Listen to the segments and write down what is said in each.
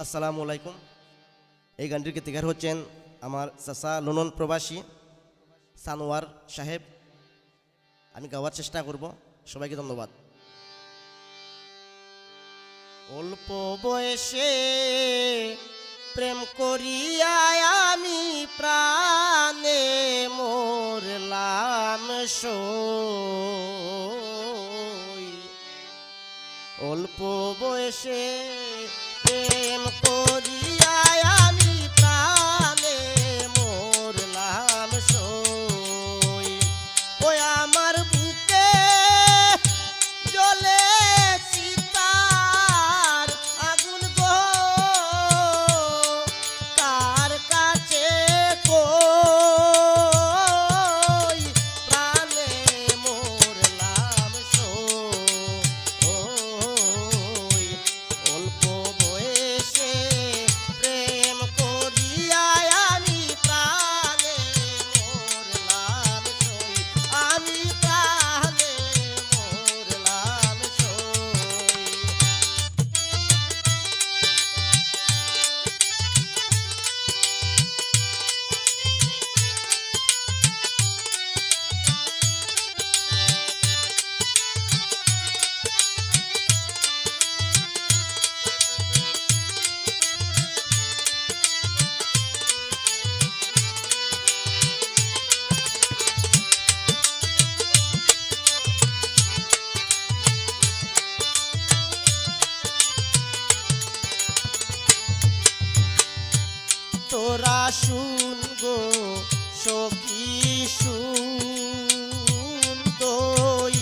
আসসালামু আলাইকুম। এই গানটির গীতিকার হচ্ছেন আমার চাচা লন্ডন প্রবাসী সানোয়ার সাহেব। আমি গাওয়ার চেষ্টা করব। সবাইকে ধন্যবাদ। অল্প বয়সে প্রেম করিয়া আমি প্রাণে মরলাম সই। অল্প বয়সে প্রেম করিয়া আমি প্রাণে মরলাম সই। ওই আমার বুকে জ্বলে চিতার আগুন গো, কার কাছে কই প্রাণে মরলাম সই। অল্প বয়সে প্রেম করিয়া আমি প্রাণে মরলাম সই। আমি প্রাণে মরলাম সই। তোরা শুন গো সখী শুন, দই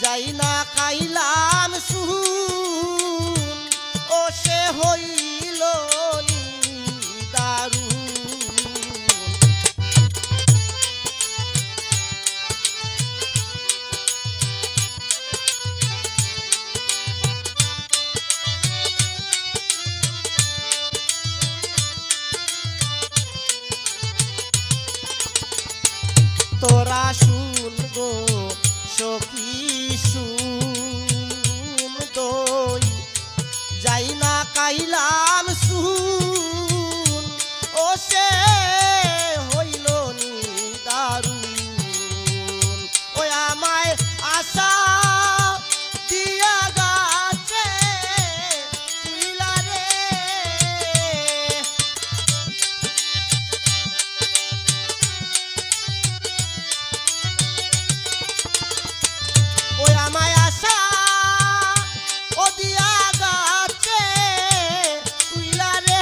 যাই না খাইলাম শুন, ও সে হইল দারুণ। তোরা শুন গো সখী শুন, দই যাই না কাইলাম শুন, ও সে হইল দারুণ। ওই আমায় আশা দিয়া গাছে তুইলা রে, ওই আমায় আশা ও দিয়া গাছে তুইলা রে,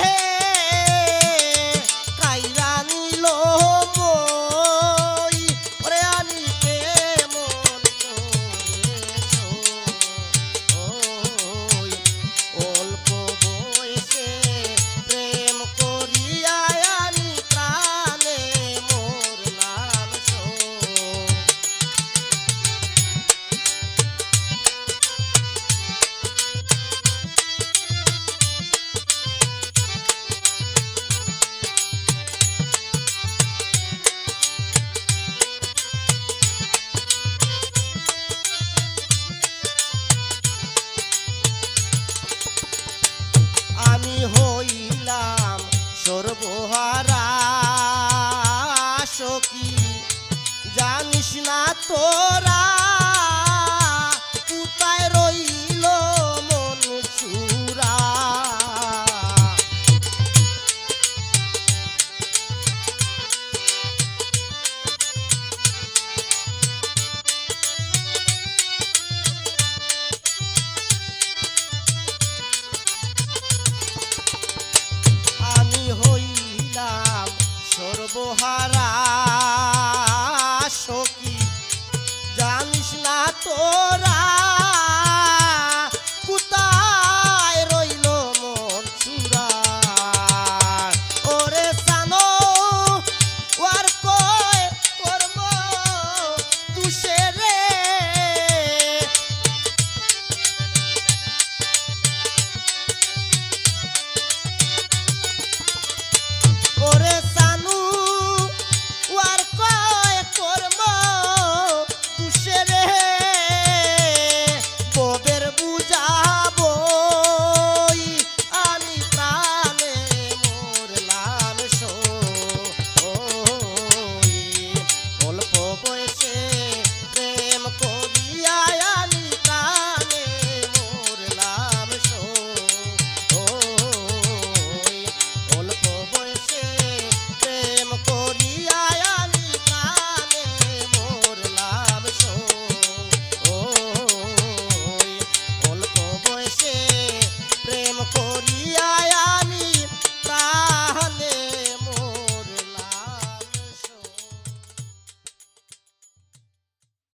কাইরা নিল মই। ওরে আমি কেমন ওই অল্প বয়সে প্রেম করিয়া আমি প্রাণে মরলাম সই। আমি হইলাম সর্বহারা সখী, জানিস না তোরা কোথায় রইল মন চূড়া। আমি হইলাম সর্বহারা